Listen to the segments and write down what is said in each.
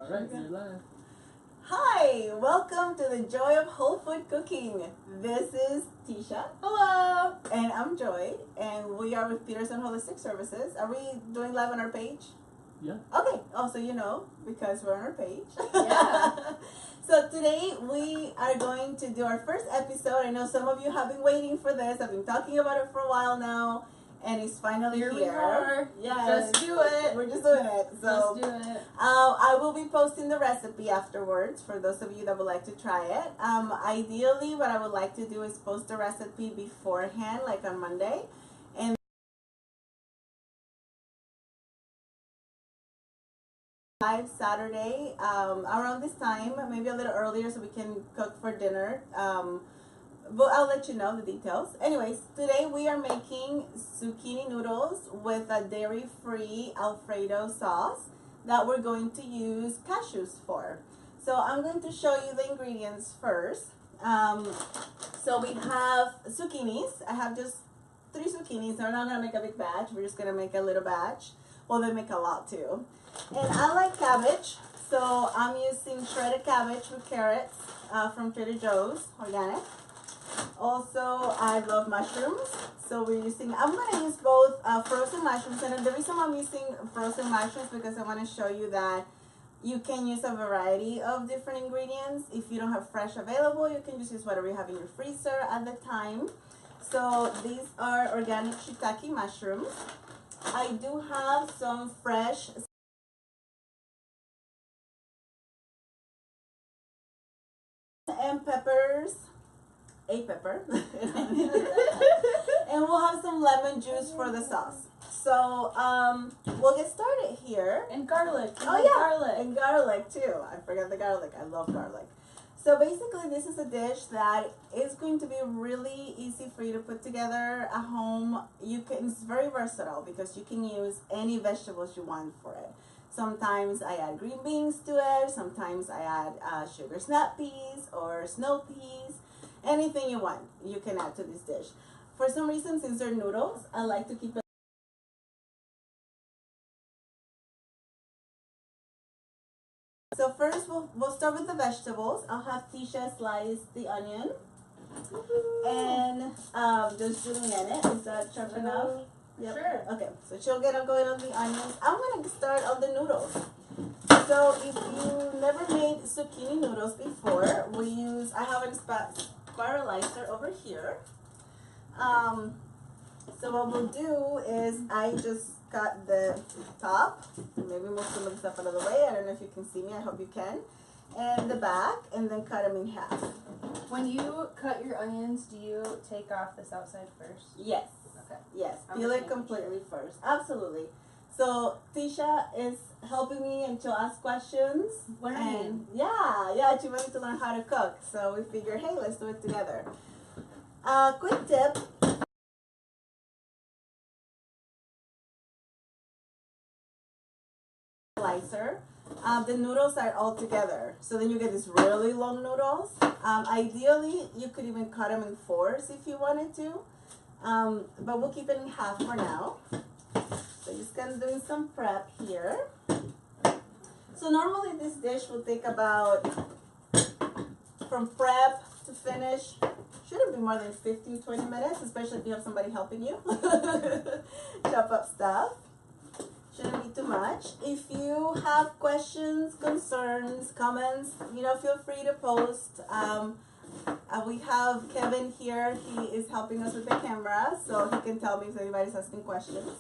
Alright, you're live. Hi, welcome to the Joy of Whole Food Cooking. This is Tisha. Hello! And I'm Joy, and we are with Peterson Holistic Services. Are we doing live on our page? Yeah. Okay, so you know, because we're on our page. Yeah. So today we are going to do our first episode. I know some of you have been waiting for this. I've been talking about it for a while now. And it's finally here. We are. Yes. Just do it. We're just doing it. So, Just do it. I will be posting the recipe afterwards for those of you that would like to try it. Ideally, what I would like to do is post the recipe beforehand, like on Monday. And live Saturday around this time, maybe a little earlier so we can cook for dinner. But I'll let you know the details. Anyways, today we are making zucchini noodles with a dairy-free Alfredo sauce that we're going to use cashews for. So I'm going to show you the ingredients first. So we have zucchinis. I have just 3 zucchinis. So we're not going to make a big batch. We're just going to make a little batch. Well, they make a lot too. And I like cabbage. So I'm using shredded cabbage with carrots from Trader Joe's, organic. Also, I love mushrooms, so we're using, I'm going to use both frozen mushrooms, and the reason I'm using frozen mushrooms because I want to show you that you can use a variety of different ingredients. If you don't have fresh available, you can just use whatever you have in your freezer at the time. So these are organic shiitake mushrooms. I do have some fresh and peppers. A pepper. And we'll have some lemon juice for the sauce. So we'll get started here. And garlic. Garlic. And garlic too. I forgot the garlic. I love garlic. So basically this is a dish that is going to be really easy for you to put together at home. It's very versatile because you can use any vegetables you want for it. Sometimes I add green beans to it. Sometimes I add sugar snap peas or snow peas. Anything you want, you can add to this dish. For some reason, since they're noodles, I like to keep it. So first, we'll start with the vegetables. I'll have Tisha slice the onion. And just julienne it. Is that sharp enough? Yep. Sure. Okay, so she'll get going on the onions. I'm going to start on the noodles. So if you never made zucchini noodles before, I have a spiralizer over here. So what we'll do is I just cut the top, maybe move some of the stuff out of the way. I don't know if you can see me, I hope you can. And the back, and then cut them in half. When you cut your onions, do you take off this outside first? Yes. Okay. Yes, peel it completely first. Absolutely. So Tisha is helping me and she'll ask questions. Learning. Yeah, she wanted to learn how to cook. So we figured, hey, let's do it together. Quick tip. Slicer. The noodles are all together. So then you get these really long noodles. Ideally, you could even cut them in 4s if you wanted to. But we'll keep it in half for now. So just kind of doing some prep here. So normally this dish will take about, from prep to finish, shouldn't be more than 15-20 minutes, especially if you have somebody helping you chop up stuff. Shouldn't be too much. If you have questions, concerns, comments, feel free to post. We have Kevin here. He is helping us with the camera, so he can tell me if anybody's asking questions.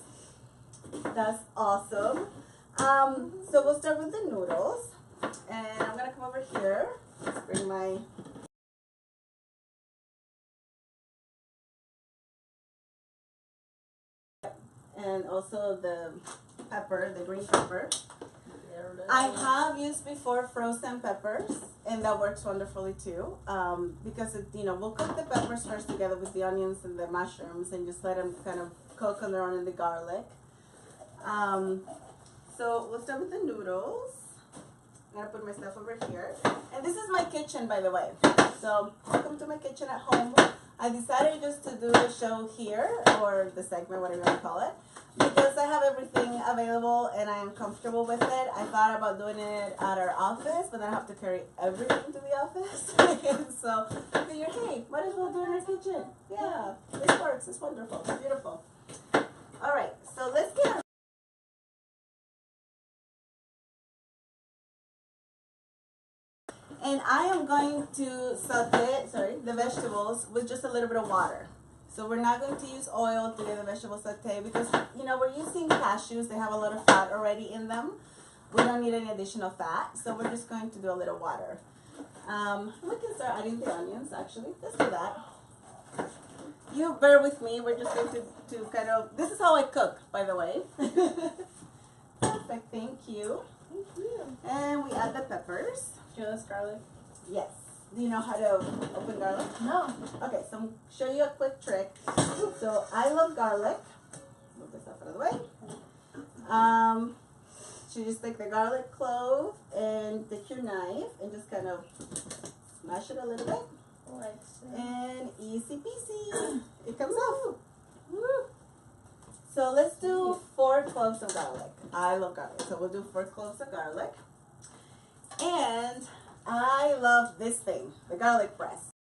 That's awesome. So we'll start with the noodles. And I'm going to come over here. Let's bring my... And also the pepper, the green pepper. I have used before frozen peppers, and that works wonderfully too. Because we'll cook the peppers first together with the onions and the mushrooms, and just let them kind of cook on their own in the garlic. So we'll start with the noodles. I'm gonna put my stuff over here, and this is my kitchen, by the way. So welcome to my kitchen at home. I decided just to do the show here, or the segment, whatever you want to call it. because I have everything available and I am comfortable with it, I thought about doing it at our office, but then I have to carry everything to the office. So I figured, hey, might as well do it in our kitchen. Yeah, this works. It's wonderful. It's beautiful. All right, so let's get our and I am going to saute, the vegetables with just a little bit of water. So we're not going to use oil to get the vegetable saute because, you know, we're using cashews. They have a lot of fat already in them. We don't need any additional fat, so we're just going to do a little water. We can start adding the onions, actually. Let's do that. You bear with me. We're just going to kind of, this is how I cook, by the way. Perfect, thank you. Thank you. And we add the peppers. Just garlic? Yes. Do you know how to open garlic? No. Okay, so I'm show you a quick trick. So I love garlic. Move this up out of the way. So you just take the garlic clove and take your knife and just kind of smash it a little bit. Like so. And easy peasy. It comes off. Woo. So let's do 4 cloves of garlic. I love garlic. So we'll do 4 cloves of garlic. And I love this thing, the garlic press.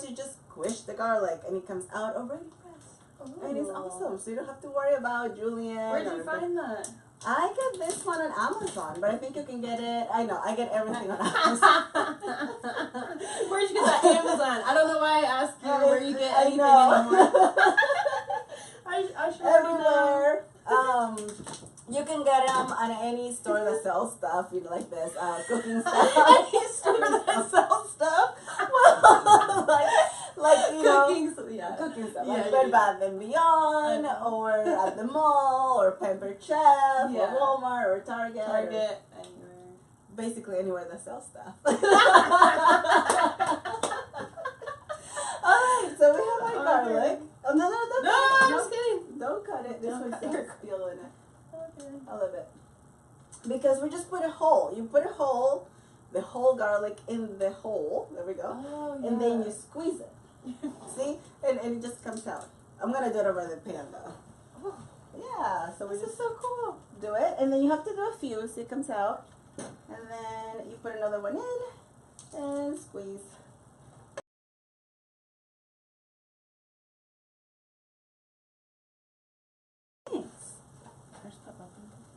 You just squish the garlic and it comes out already pressed. Ooh. And it's awesome. So you don't have to worry about julienne. Where'd you find that? I got this one on Amazon, but I think you can get it. I know, I get everything on Amazon. Where'd you get that Amazon? I don't know why I asked you where you get anything know. anymore. I should Everywhere. You can get them on any store that sells stuff, you know, like this, cooking stuff. Any store that sells stuff? Well, like you Cooking, know, yeah. cooking stuff, Yeah, like yeah, Bed yeah. Bath and Beyond, or at the mall, or Pampered Chef, Yeah. or Walmart, or Target. Target, anywhere. Basically anywhere that sells stuff. Alright, so we have our garlic. Oh, no, don't No, cut it. I'm just kidding. Don't cut it. This Don't one's cut got your- steel in it. Okay. I love it. Because we just put a hole. You put a hole, the whole garlic in the hole. There we go. Oh, yeah. And then you squeeze it. See? And it just comes out. I'm going to do it over the pan though. Oh, Yeah, so we this just is so cool. do it. And then you have to do a few so it comes out. And then you put another one in and squeeze.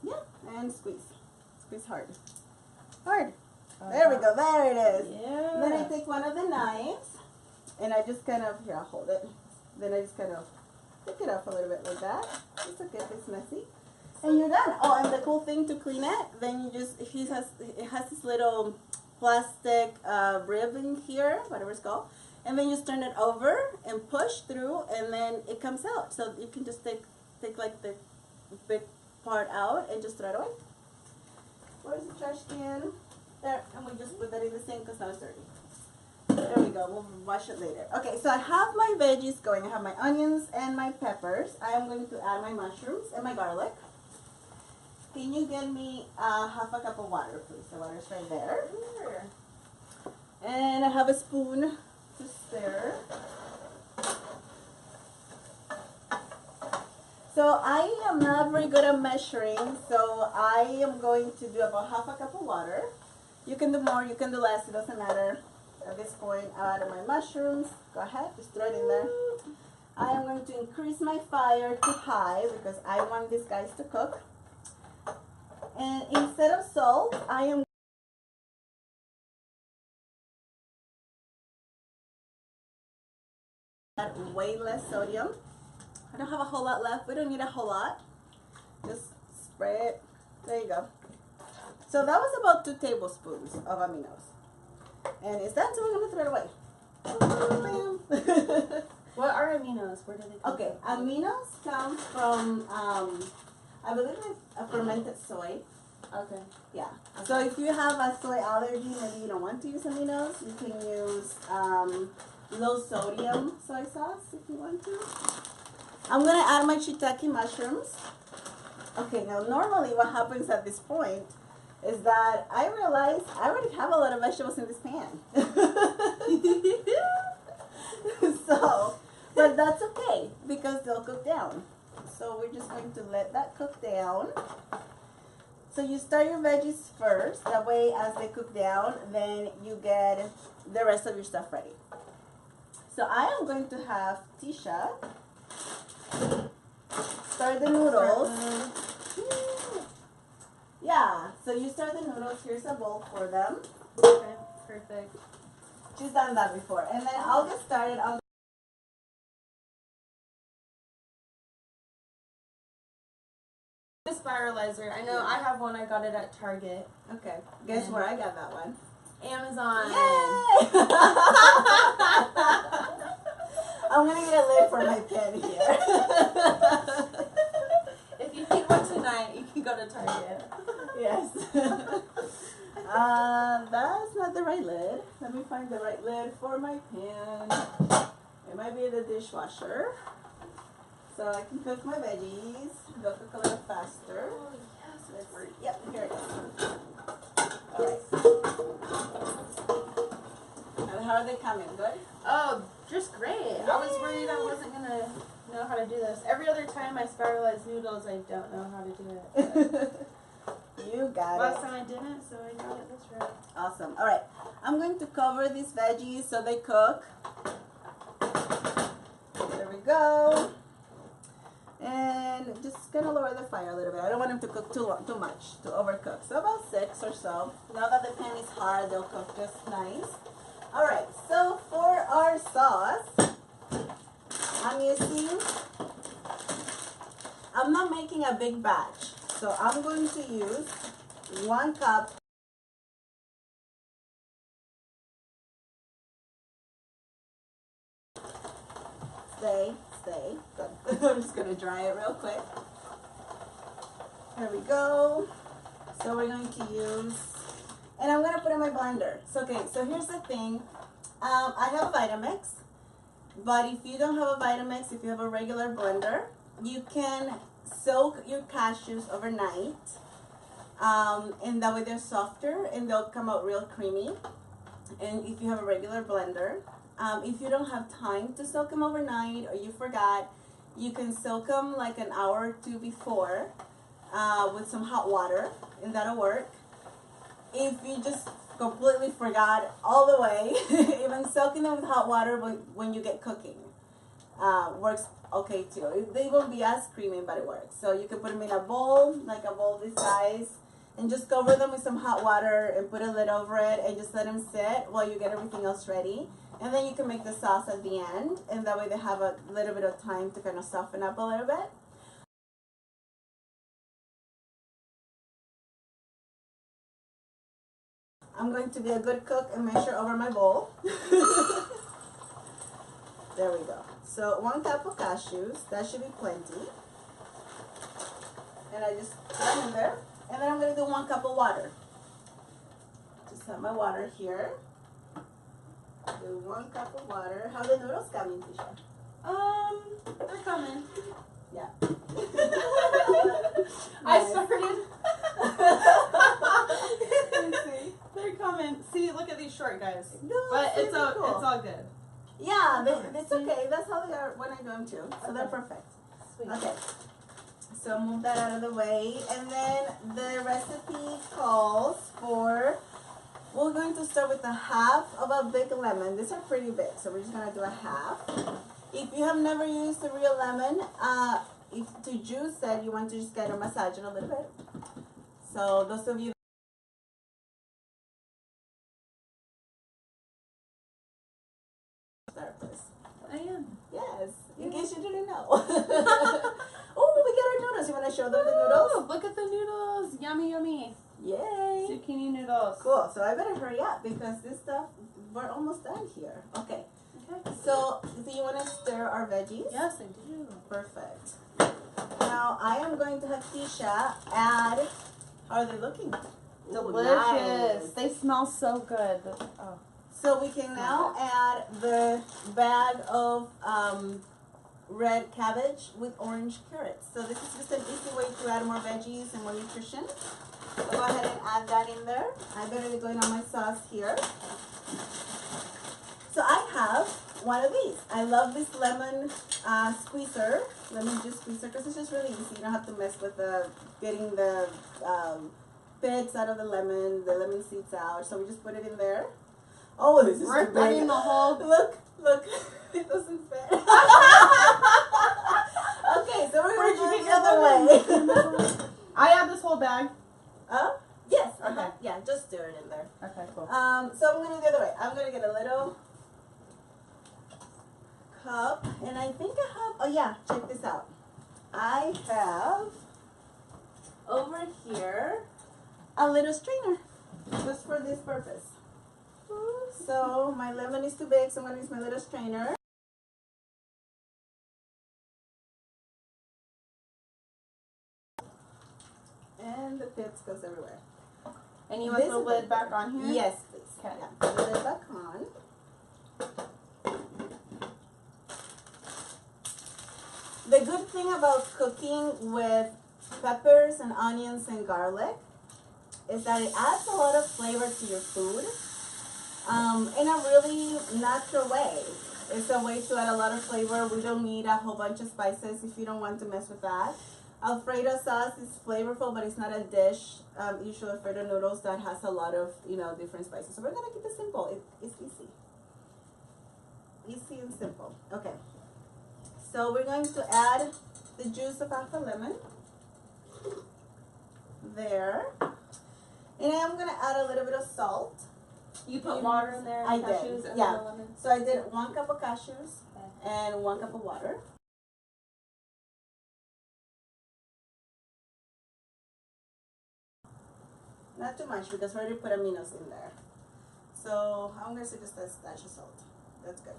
Yeah, and squeeze. Squeeze hard. Hard. There we go. There it is. Yeah. Then I take one of the knives and I just kind of, here, I'll hold it. Then I just kind of pick it up a little bit like that. Just to get this messy. And you're done. Oh, and the cool thing to clean it, then you just, it has this little plastic rib in here, whatever it's called. And then you just turn it over and push through and then it comes out. So you can just take like the big part out and just throw it away. Where's the trash can? There, and we just put that in the sink because now it's dirty. There we go, we'll wash it later. Okay, so I have my veggies going. I have my onions and my peppers. I am going to add my mushrooms and my garlic. Can you get me half a cup of water, please? The water's right there. Sure. And I have a spoon to stir. So I am not very good at measuring, so I am going to do about half a cup of water. You can do more, you can do less, it doesn't matter. At this point, I'll add my mushrooms. Go ahead, just throw it in there. I am going to increase my fire to high because I want these guys to cook. And instead of salt, I am add way less sodium. I don't have a whole lot left. We don't need a whole lot. Just spray it. There you go. So that was about 2 tablespoons of aminos. And it's done, so we're going to throw it away. Bam. What are aminos? Where do they come Okay, from? aminos come from, I believe it's a fermented soy. Okay. Yeah. So if you have a soy allergy, maybe you don't want to use aminos, you can use low sodium soy sauce if you want to. I'm going to add my shiitake mushrooms. Okay, now normally what happens at this point is that I realize I already have a lot of vegetables in this pan. So, but that's okay because they'll cook down. So we're just going to let that cook down. So you start your veggies first. That way, as they cook down, then you get the rest of your stuff ready. So I am going to have Tisha start the noodles. Yeah, so you start the noodles. Here's a bowl for them. Okay, perfect. She's done that before. And then I'll get started on The spiralizer. I know I have one. I got it at Target. okay. Guess where I got that one? Amazon. Yay! I'm gonna get a lid for my pen here. If you need one tonight, you can go to Target. Yes. That's not the right lid. Let me find the right lid for my pan. It might be the dishwasher. So I can cook my veggies. They'll cook a little faster. Oh, yes, Let's see. Yep, here it is. Alright. And how are they coming? Good? Oh, just great. I was worried I wasn't going to know how to do this. Every other time I spiralize noodles, I don't know how to do it. You got Last it. time I didn't, so I got it this round. Awesome. Alright. I'm going to cover these veggies so they cook. There we go. And just gonna lower the fire a little bit. I don't want them to cook too much, to overcook. So about 6 or so. Now that the pan is hard, they'll cook just nice. Alright, so for our sauce, I'm not making a big batch. So I'm going to use 1 cup. Stay. Good. I'm just gonna dry it real quick. There we go. So we're going to use, and I'm gonna put in my blender. So okay, so here's the thing. I have a Vitamix, but if you don't have a Vitamix, if you have a regular blender, you can soak your cashews overnight, and that way they're softer and they'll come out real creamy. And if you have a regular blender, if you don't have time to soak them overnight or you forgot, you can soak them like an hour or 2 before with some hot water, and that'll work. If you just completely forgot all the way, even soaking them with hot water when you get cooking works okay too. They won't be as creamy, but it works. So you can put them in a bowl, like a bowl this size, and just cover them with some hot water and put a lid over it and just let them sit while you get everything else ready. And then you can make the sauce at the end, and that way they have a little bit of time to kind of soften up a little bit. I'm going to be a good cook and measure over my bowl. There we go. So 1 cup of cashews, that should be plenty. And I just put them in there. And then I'm going to do 1 cup of water. Just have my water here. Do 1 cup of water. How are the noodles coming, Tisha? They're coming. Yeah. I started. Let's see. They're coming. See, look at these short guys. No, But it's super cool. all good. Yeah, it's okay. That's how they are when I do them too. So they're perfect. Sweet. Okay. So move that out of the way. And then the recipe calls for, we're going to start with 1/2 of a big lemon. These are pretty big, so we're just going to do 1/2. If you have never used a real lemon, if to juice it, you want to just kind of massage it a little bit. So those of you start this. I am. Yes, in case you didn't know. Oh, we got our noodles. You want to show them the noodles? Ooh, look at the noodles. Yummy, yummy. Yay. Zucchini noodles. Cool. So I better hurry up because this stuff, we're almost done here. Okay. Okay. So, do you want to stir our veggies? Yes, I do. Perfect. Now, I am going to have Tisha add, how are they looking? Ooh, Delicious. nice. They smell so good. Oh. So we can now add the bag of red cabbage with orange carrots. So this is just an easy way to add more veggies and more nutrition. So go ahead and add that in there. I better be going on my sauce here. So I have one of these. I love this lemon squeezer, lemon juice squeezer, because it's just really easy. You don't have to mess with getting the bits out of the lemon seeds out. So we just put it in there. Oh, this is We're too putting big. the whole. Look, it doesn't fit. Okay, so we're gonna do it the other way. I have this whole bag. Yes. Okay. Yeah, just stir it in there. Okay, cool. So I'm gonna do the other way. I'm gonna get a little cup, and I think I have. Oh yeah, check this out. I have over here a little strainer just for this purpose. So my lemon is too big, so I'm gonna use my little strainer. And the pits goes everywhere. And you want the lid back on here? Yes, please. Okay. Yeah, put the lid back on. The good thing about cooking with peppers and onions and garlic is that it adds a lot of flavor to your food in a really natural way. It's a way to add a lot of flavor. We don't need a whole bunch of spices if you don't want to mess with that. Alfredo sauce is flavorful, but it's not a dish. Usually Alfredo noodles that has a lot of, different spices. So we're gonna keep it simple. It's easy. Easy and simple. Okay. So we're going to add the juice of half a lemon. There. And I'm gonna add a little bit of salt. You put water in there, I cashews, did, and yeah. then the lemon? So I did 1 cup of cashews and 1 cup of water. Not too much because we already put aminos in there. So I'm gonna say just a dash of salt. That's good.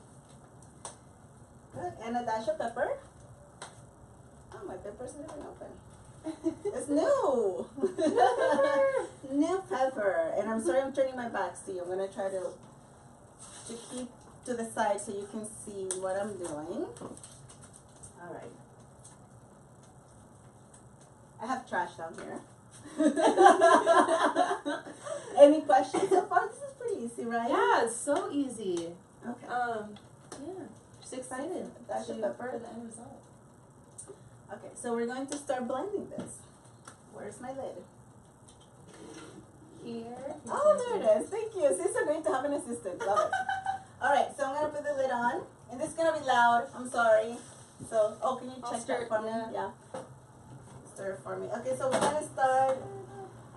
Good. And a dash of pepper. Oh, my pepper's not even open. It's new. New pepper. And I'm sorry I'm turning my back to you. I'm gonna try to keep to the side so you can see what I'm doing. All right. I have trash down here. Any questions so far? This is pretty easy, right? Yeah, it's so easy. Okay. Yeah, just excited. Dash of pepper. For the end result. Okay, so we're going to start blending this. Where's my lid? Here. Oh, there it is. Thank you. It's so great to have an assistant. Love it. All right, so I'm gonna put the lid on, and this is gonna be loud. I'm sorry. So, can you check that for me? Yeah. Stir it for me. Okay, so we're gonna start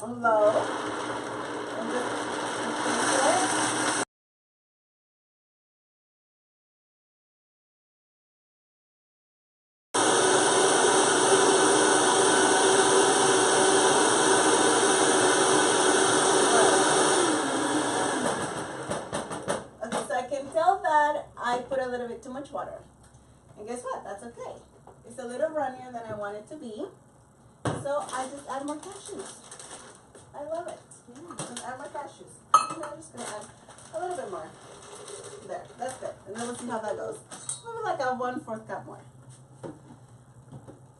on low. And just I put a little bit too much water. And guess what? That's okay. It's a little runnier than I want it to be. So I just add more cashews. I love it. Just add more cashews. And I'm just going to add a little bit more. There. That's good. And then we'll see how that goes. Maybe like a 1/4 cup more. There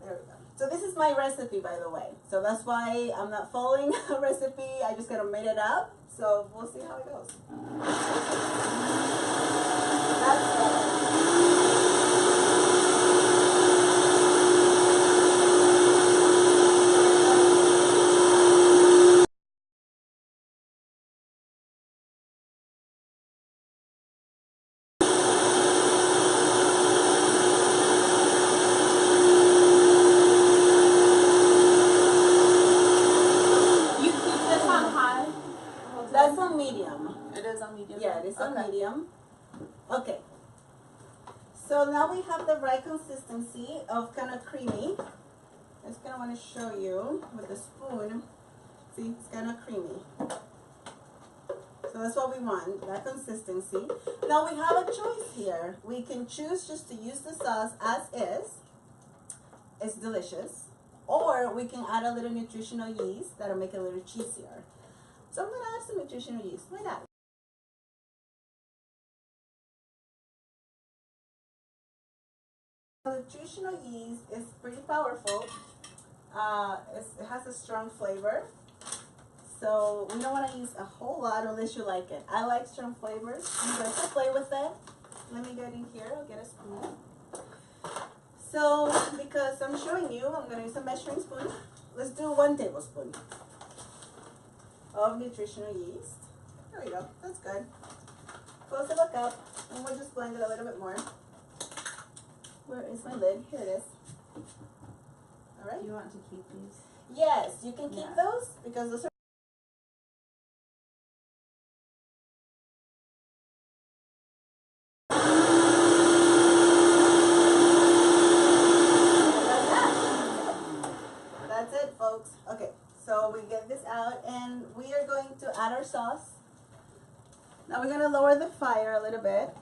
we go. So this is my recipe, by the way. So that's why I'm not following a recipe. I just kind of made it up. So we'll see how it goes. That's it. That's on medium. It is on medium? Yeah, it is on medium. Okay. So now we have the right consistency of kind of creamy. I just kind of want to show you with the spoon. See, it's kind of creamy. So that's what we want, that consistency. Now we have a choice here. We can choose just to use the sauce as is. It's delicious. Or we can add a little nutritional yeast that'll make it a little cheesier. So I'm going to add some nutritional yeast. Why not? Nutritional yeast is pretty powerful. It has a strong flavor. So we don't want to use a whole lot unless you like it. I like strong flavors. You guys can play with it. let me get in here. I'll get a spoon. So, because I'm showing you, I'm going to use a measuring spoon. Let's do 1 tablespoon of nutritional yeast. There we go. That's good. Close it back up, and we'll just blend it a little bit more. Where is my lid? Here it is. All right. Do you want to keep these? Yes, you can keep those because those are. That's it, folks. Okay, so we get this out, and we are going to add our sauce. Now we're gonna lower the fire a little bit.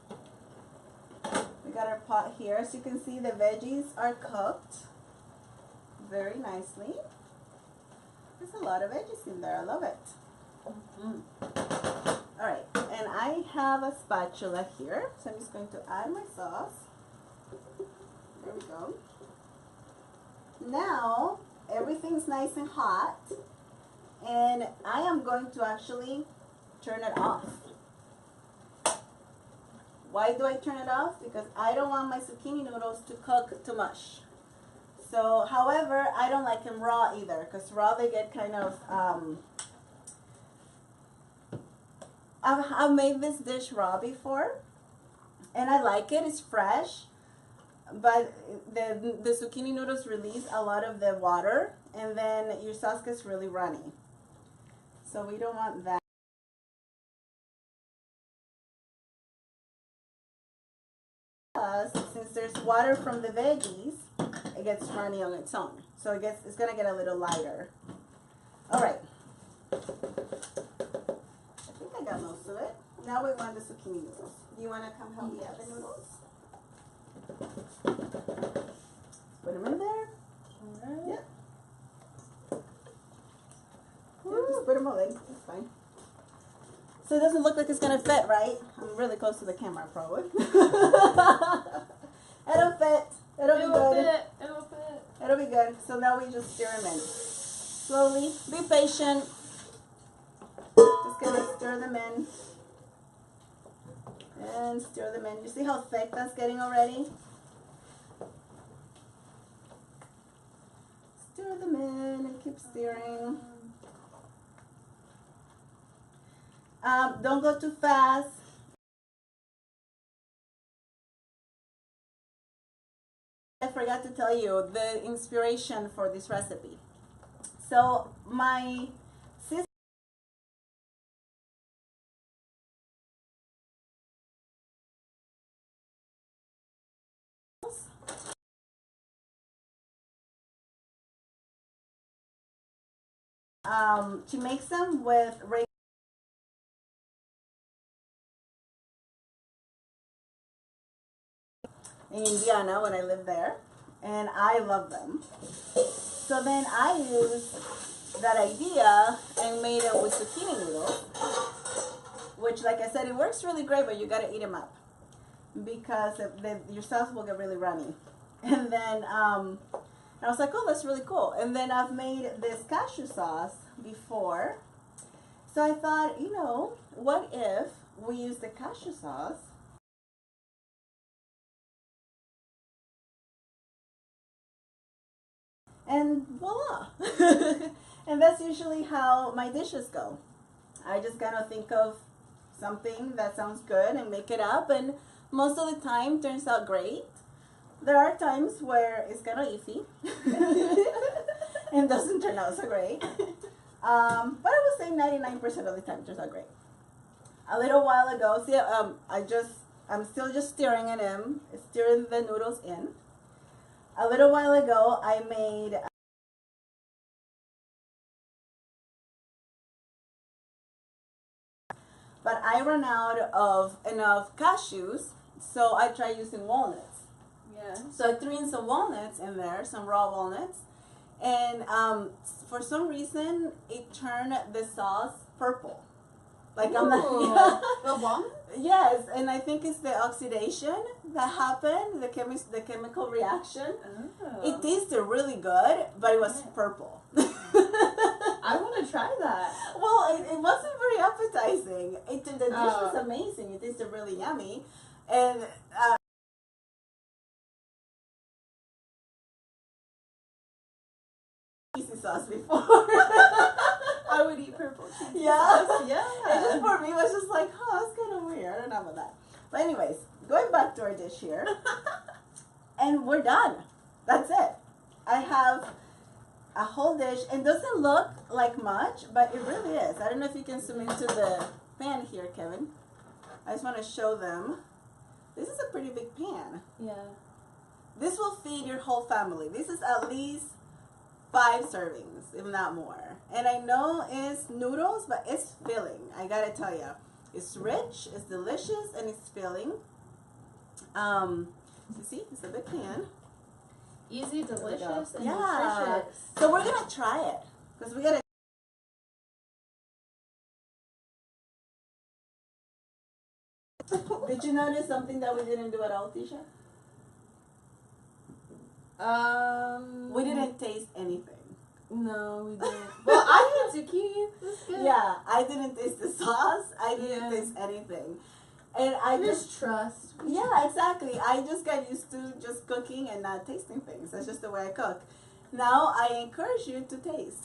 We got our pot here. As you can see, the veggies are cooked very nicely. There's a lot of veggies in there. I love it. All right, and I have a spatula here, so I'm just going to add my sauce. There we go. Now everything's nice and hot, and I am going to actually turn it off. Why do I turn it off? Because I don't want my zucchini noodles to cook too much. So, however, I don't like them raw either, because raw they get kind of, I've made this dish raw before, and I like it. It's fresh, but the zucchini noodles release a lot of the water, and then your sauce gets really runny. So we don't want that. Since there's water from the veggies, it gets runny on its own. So it's gonna get a little lighter. All right. I think I got most of it. Now we want the zucchini noodles. Do you want to come help me add the noodles? Put them in there. All right. Yep. Yeah, just put them all in. It's fine. So it doesn't look like it's gonna fit, right? I'm really close to the camera, probably. It'll fit. It'll be good. It'll fit. It'll be good. So now we just stir them in. Slowly. Be patient. Just gonna stir them in. And stir them in. You see how thick that's getting already? Stir them in and keep stirring. Don't go too fast. I forgot to tell you the inspiration for this recipe. So my sister she makes them with in Indiana when I lived there, and I love them. So then I used that idea and made it with zucchini noodles, which, like I said, it works really great, but you gotta eat them up because your sauce will get really runny. And then I was like, oh, that's really cool. And then I've made this cashew sauce before, so I thought, you know, what if we use the cashew sauce and voila. And that's usually how my dishes go. I just gotta think of something that sounds good and make it up, and most of the time turns out great. There are times where it's kind of iffy and doesn't turn out so great, but I would say 99% of the time it turns out great. A little while ago, see, I'm still just stirring it in, stirring the noodles in. A little while ago, I made but I ran out of enough cashews, so I tried using walnuts. Yeah. So I threw in some walnuts in there, some raw walnuts, and for some reason it turned the sauce purple. Like I'm not. The walnut? Yes, and I think it's the oxidation that happened, the chemical reaction. Oh. It tasted really good, but it was purple. I want to try that. Well, it wasn't very appetizing. The dish was amazing. It tasted really yummy, And cheesy sauce before. I would eat purple cheesy Yeah. sauce. Yeah. It just for me was just like, oh, that's kind of weird. I don't know about that. But anyways, going back to our dish here, and we're done. That's it. I have a whole dish, and doesn't look like much, but it really is. I don't know if you can zoom into the pan here, Kevin. I just want to show them. This is a pretty big pan. Yeah. This will feed your whole family. This is at least 5 servings, if not more. And I know it's noodles, but it's filling. I gotta tell you, it's rich, it's delicious, and it's filling. You see, it's a big pan. Easy, delicious, and Yeah. nutritious. So we're gonna try it because we gotta. Did you notice something that we didn't do at all, Tisha? We didn't taste anything. No, we didn't. Well, I had zucchini. It was good. Yeah, I didn't taste the sauce. I didn't Yeah. taste anything. And I just, trust. yeah, exactly. I just got used to just cooking and not tasting things. That's just the way I cook. Now I encourage you to taste.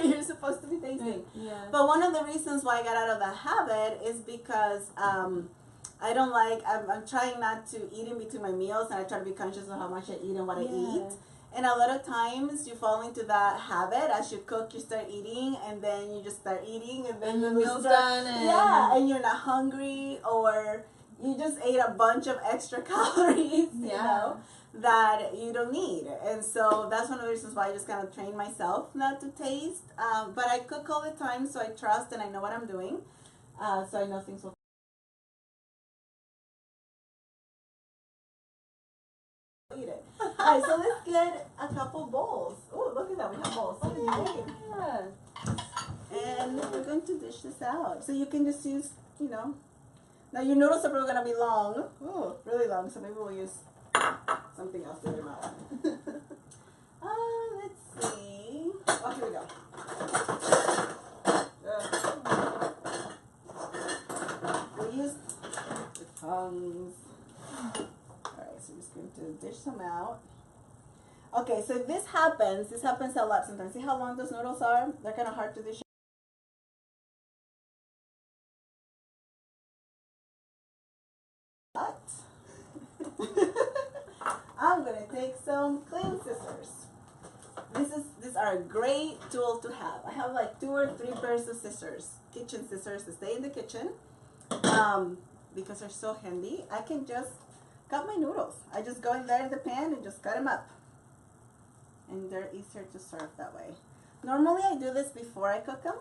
You're supposed to be tasting. Yeah. But one of the reasons why I got out of the habit is because I don't like, I'm trying not to eat in between my meals, and I try to be conscious of how much I eat and what I eat. And a lot of times you fall into that habit. As you cook, you start eating, and then you just start eating, and then And the you meal's start, done. And yeah, and you're not hungry, or you just ate a bunch of extra calories, you know, that you don't need. And so that's one of the reasons why I just kind of train myself not to taste. But I cook all the time, so I trust and I know what I'm doing. So I know things will eat it. Alright, so let's get a couple bowls. Oh, look at that, we have bowls. Yeah. And we're going to dish this out. So you can just use, you know, now your noodles are probably going to be long. Oh, really long, so maybe we'll use something else to them out. Let's see. Oh, here we go. We use the tongs. Alright, so I'm just going to dish some out. Okay, so this happens a lot sometimes. See how long those noodles are? They're kind of hard to dish. But I'm gonna take some clean scissors. These are a great tool to have. I have like 2 or 3 pairs of scissors, kitchen scissors, to stay in the kitchen, because they're so handy. I can just cut my noodles. I just go in there in the pan and just cut them up, and they're easier to serve that way. Normally I do this before I cook them,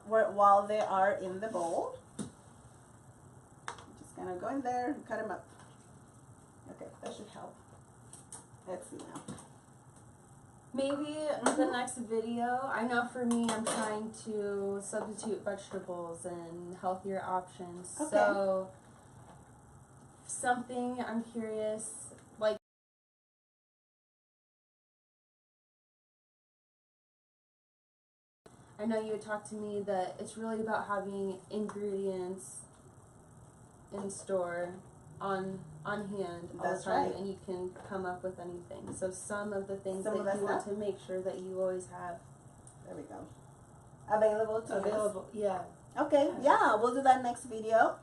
while they are in the bowl. Just gonna go in there and cut them up. Okay, that should help. Let's see now. Maybe the next video, I know for me, I'm trying to substitute vegetables and healthier options. Okay. So, something I'm curious, like, I know you had talked to me that it's really about having ingredients in store on hand all That's the time, right. and you can come up with anything. So some of the things Some that of that you want stuff? to make sure that you always have There we go. Available to available. Yeah. use. Okay, yeah, we'll do that next video.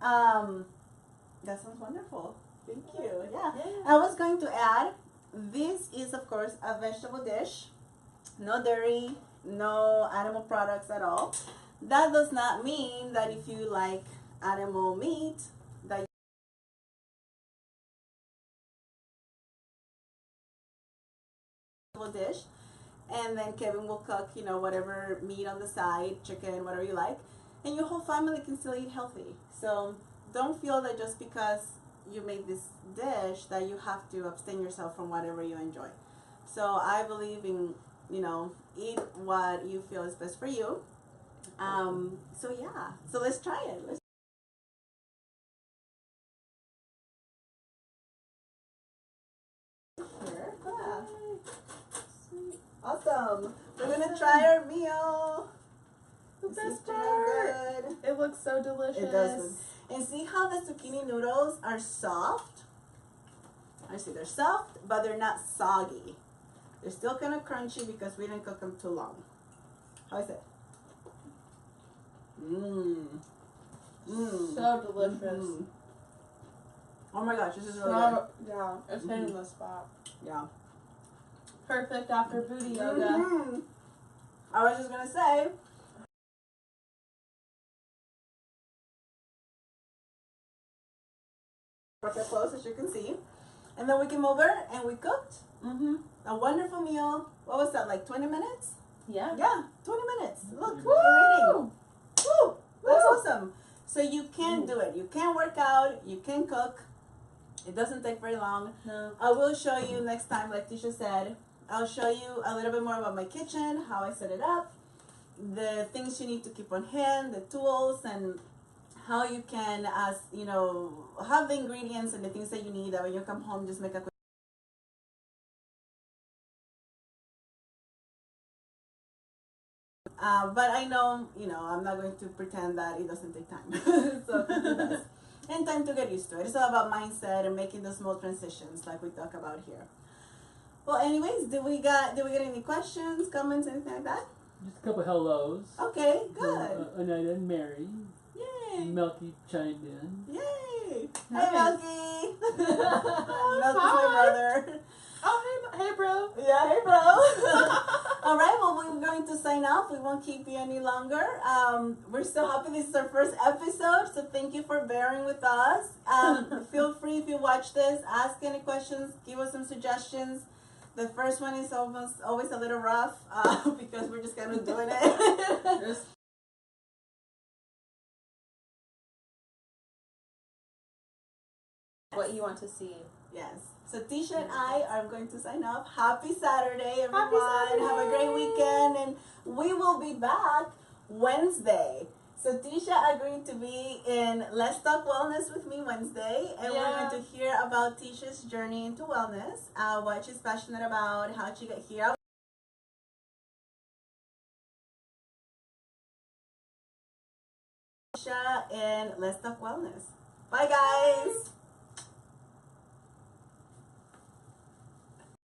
That sounds wonderful. Thank you. Yeah. I was going to add, this is of course a vegetable dish. No dairy, no animal products at all. That does not mean that if you like animal meat, that dish, and then Kevin will cook, you know, whatever meat on the side, chicken, whatever you like, and your whole family can still eat healthy. So don't feel that just because you make this dish that you have to abstain yourself from whatever you enjoy. So I believe in, you know, eat what you feel is best for you. So yeah, so let's try it. Let's here. Yeah. Awesome. We're gonna try our meal. The This is best pretty part. good. It looks so delicious. It does. And see how the zucchini noodles are soft? I see they're soft, but they're not soggy. They're still kind of crunchy because we didn't cook them too long. How is it? Mmm. Mmm. So delicious. Mm. Oh my gosh, this is really good. Yeah, it's hitting the spot. Yeah. Perfect after booty yoga. Mm-hmm. I was just gonna say. Perfect close, as you can see. And then we came over and we cooked. A wonderful meal. What was that, like 20 minutes? Yeah. Yeah, 20 minutes. Look, Woo! we're eating. Woo! That's Woo! awesome. So you can do it. You can work out. You can cook. It doesn't take very long. No. I will show you next time, like Tisha said. I'll show you a little bit more about my kitchen, how I set it up, the things you need to keep on hand, the tools, and how you can, as you know, have the ingredients and the things that you need. That when you come home, just make a quick. But I know, you know, I'm not going to pretend that it doesn't take time. So it does. And time to get used to it. It's all about mindset and making those small transitions like we talk about here. Well, anyways, did we get any questions, comments, anything like that? Just a couple hellos. Okay, good. So, Anita and Mary. Yay. Melky chimed in. Yay. Nice. Hey, Melky. Melky's my brother. Oh, hey, bro. Yeah, hey, bro. All right, well, we're going to sign off. We won't keep you any longer. We're so happy this is our first episode, so thank you for bearing with us. Feel free, if you watch this, ask any questions, give us some suggestions. The first one is always a little rough because we're just kind of doing it. What you want to see. Yes. So Tisha and I are going to sign off. Happy Saturday, everyone. Happy Saturday. Have a great weekend. And we will be back Wednesday. So Tisha agreed to be in Let's Talk Wellness with me Wednesday. And we're going to hear about Tisha's journey into wellness, what she's passionate about, how she got here. Tisha and Let's Talk Wellness. Bye, guys.